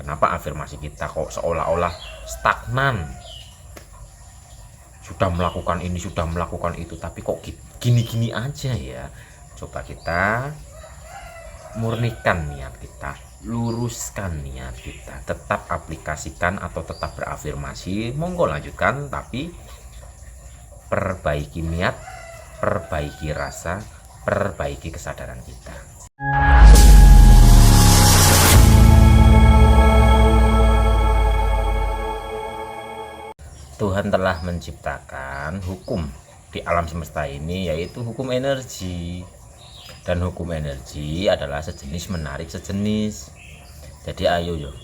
Kenapa afirmasi kita kok seolah-olah stagnan? Sudah melakukan ini, sudah melakukan itu, tapi kok gini-gini aja ya. Coba kita murnikan niat kita, luruskan niat kita, tetap aplikasikan atau tetap berafirmasi, monggo lanjutkan, tapi perbaiki niat, perbaiki rasa, perbaiki kesadaran kita. Tuhan telah menciptakan hukum di alam semesta ini, yaitu hukum energi. Dan hukum energi adalah sejenis menarik sejenis. Jadi ayo yuk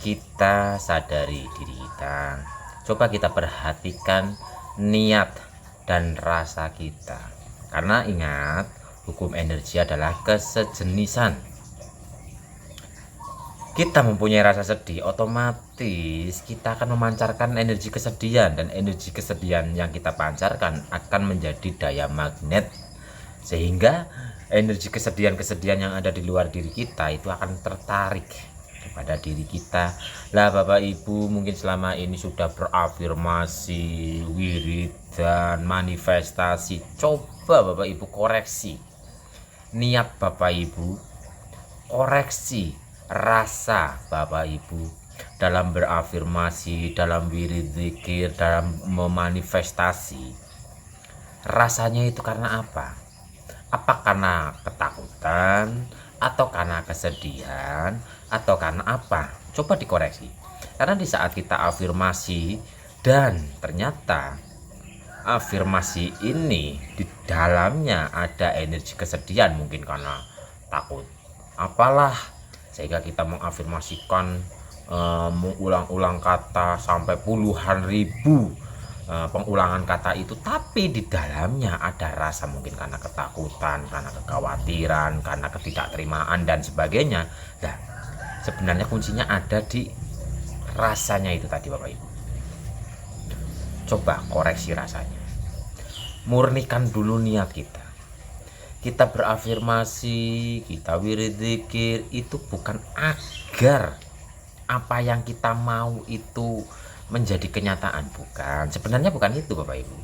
kita sadari diri kita. Coba kita perhatikan niat dan rasa kita. Karena ingat, hukum energi adalah kesejenisan. Kita mempunyai rasa sedih, otomatis kita akan memancarkan energi kesedihan, dan energi kesedihan yang kita pancarkan akan menjadi daya magnet, sehingga energi kesedihan-kesedihan yang ada di luar diri kita itu akan tertarik kepada diri kita. Lah Bapak Ibu mungkin selama ini sudah berafirmasi, wiridan, manifestasi. Coba Bapak Ibu koreksi niat Bapak Ibu, koreksi rasa Bapak Ibu dalam berafirmasi, dalam wirid zikir, dalam memanifestasi. Rasanya itu karena apa? Apa karena ketakutan, atau karena kesedihan, atau karena apa? Coba dikoreksi. Karena di saat kita afirmasi dan ternyata afirmasi ini di dalamnya ada energi kesedihan, mungkin karena takut apalah, sehingga kita mengafirmasikan, mengulang-ulang kata sampai puluhan ribu pengulangan kata itu, tapi di dalamnya ada rasa, mungkin karena ketakutan, karena kekhawatiran, karena ketidakterimaan dan sebagainya. Nah, sebenarnya kuncinya ada di rasanya itu tadi Bapak Ibu. Coba koreksi rasanya, murnikan dulu niat kita. Kita berafirmasi, kita wirid zikir, itu bukan agar apa yang kita mau itu menjadi kenyataan, bukan. Sebenarnya bukan itu Bapak Ibu.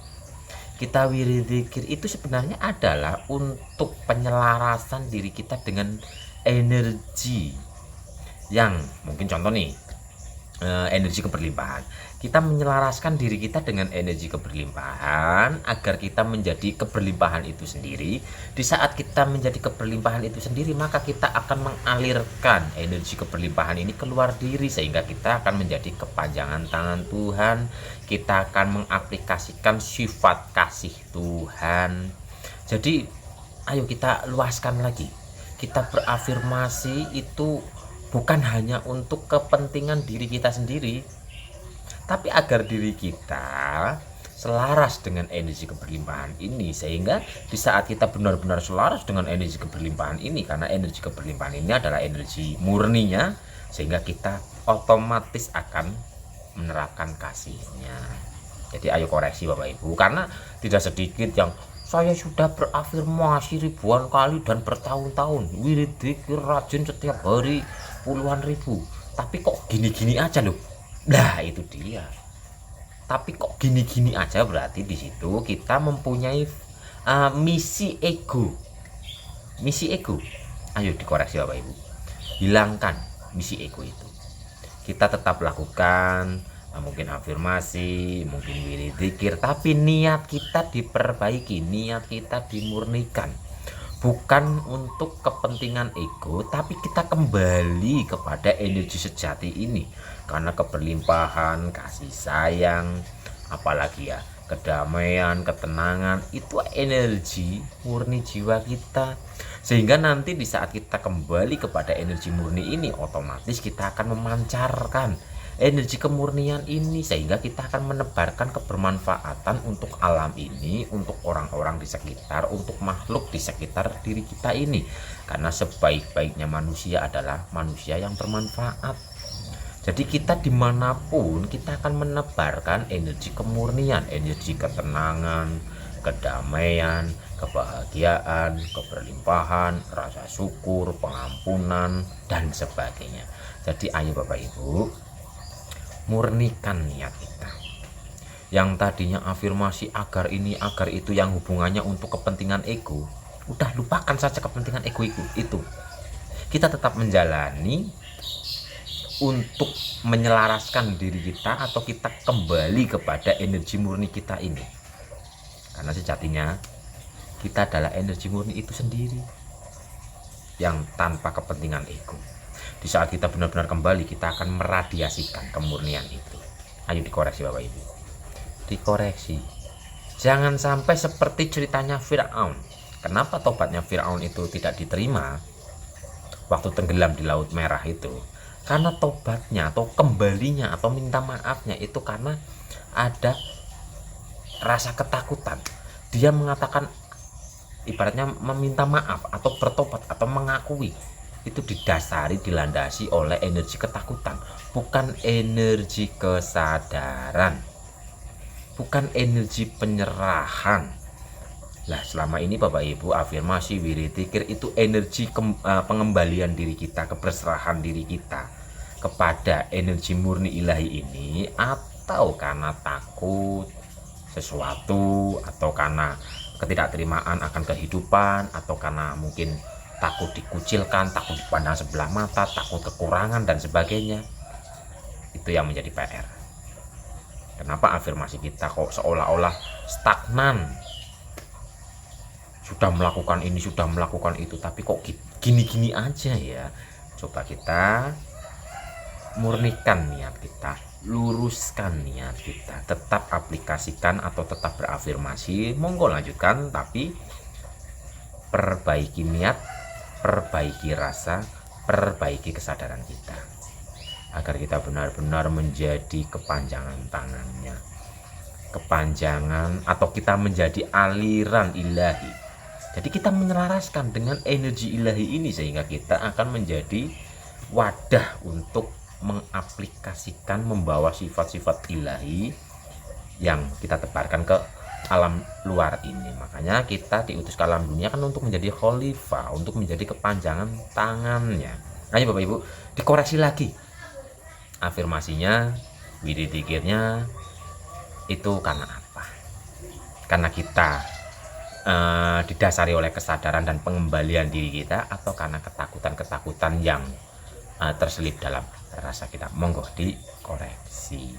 Kita wirid zikir itu sebenarnya adalah untuk penyelarasan diri kita dengan energi yang mungkin contoh nih, energi keberlimpahan. Kita menyelaraskan diri kita dengan energi keberlimpahan agar kita menjadi keberlimpahan itu sendiri. Di saat kita menjadi keberlimpahan itu sendiri, maka kita akan mengalirkan energi keberlimpahan ini keluar diri, sehingga kita akan menjadi kepanjangan tangan Tuhan. Kita akan mengaplikasikan sifat kasih Tuhan. Jadi ayo kita luaskan lagi. Kita berafirmasi itu bukan hanya untuk kepentingan diri kita sendiri, tapi agar diri kita selaras dengan energi keberlimpahan ini, sehingga di saat kita benar-benar selaras dengan energi keberlimpahan ini, karena energi keberlimpahan ini adalah energi murninya, sehingga kita otomatis akan menerapkan kasihnya. Jadi ayo koreksi Bapak Ibu, karena tidak sedikit yang saya sudah berafirmasi ribuan kali dan bertahun-tahun, wirid zikir rajin setiap hari puluhan ribu, tapi kok gini-gini aja loh. Nah itu dia. Tapi kok gini-gini aja, berarti di situ kita mempunyai misi ego. Misi ego. Ayo dikoreksi Bapak Ibu. Hilangkan misi ego itu. Kita tetap lakukan mungkin afirmasi, mungkin wirid zikir, tapi niat kita diperbaiki, niat kita dimurnikan. Bukan untuk kepentingan ego, tapi kita kembali kepada energi sejati ini. Karena keberlimpahan, kasih sayang, apalagi ya, kedamaian, ketenangan, itu energi murni jiwa kita. Sehingga nanti di saat kita kembali kepada energi murni ini, otomatis kita akan memancarkan energi kemurnian ini, sehingga kita akan menebarkan kebermanfaatan untuk alam ini, untuk orang-orang di sekitar, untuk makhluk di sekitar diri kita ini. Karena sebaik-baiknya manusia adalah manusia yang bermanfaat. Jadi kita dimanapun kita akan menebarkan energi kemurnian, energi ketenangan, kedamaian, kebahagiaan, keberlimpahan, rasa syukur, pengampunan, dan sebagainya. Jadi ayo Bapak Ibu, murnikan niat kita. Yang tadinya afirmasi agar ini agar itu yang hubungannya untuk kepentingan ego, udah lupakan saja kepentingan ego itu. Kita tetap menjalani untuk menyelaraskan diri kita, atau kita kembali kepada energi murni kita ini. Karena sejatinya kita adalah energi murni itu sendiri yang tanpa kepentingan ego. Di saat kita benar-benar kembali, kita akan meradiasikan kemurnian itu. Ayo dikoreksi Bapak Ibu, dikoreksi. Jangan sampai seperti ceritanya Firaun. Kenapa tobatnya Firaun itu tidak diterima waktu tenggelam di Laut Merah itu? Karena tobatnya atau kembalinya atau minta maafnya itu karena ada rasa ketakutan. Dia mengatakan, ibaratnya meminta maaf atau bertobat atau mengakui, itu didasari, dilandasi oleh energi ketakutan, bukan energi kesadaran, bukan energi penyerahan. Lah selama ini Bapak Ibu, afirmasi, wirid, zikir itu energi pengembalian diri kita, keberserahan diri kita kepada energi murni ilahi ini, atau karena takut sesuatu, atau karena ketidakterimaan akan kehidupan, atau karena mungkin takut dikucilkan, takut dipandang sebelah mata, takut kekurangan dan sebagainya. Itu yang menjadi PR. Kenapa afirmasi kita kok seolah-olah stagnan? Sudah melakukan ini, sudah melakukan itu, tapi kok gini-gini aja ya. Coba kita murnikan niat kita, luruskan niat kita, tetap aplikasikan atau tetap berafirmasi, monggo lanjutkan, tapi perbaiki niat, perbaiki rasa, perbaiki kesadaran kita, agar kita benar-benar menjadi kepanjangan tangannya, kepanjangan, atau kita menjadi aliran ilahi. Jadi kita menyelaraskan dengan energi ilahi ini, sehingga kita akan menjadi wadah untuk mengaplikasikan, membawa sifat-sifat ilahi yang kita tebarkan ke alam luar ini. Makanya kita diutus ke alam dunia kan untuk menjadi khalifah, untuk menjadi kepanjangan tangannya. Ayo Bapak Ibu, dikoreksi lagi afirmasinya, wirid zikirnya itu karena apa? Karena kita didasari oleh kesadaran dan pengembalian diri kita, atau karena ketakutan-ketakutan yang terselip dalam rasa kita? Monggo dikoreksi.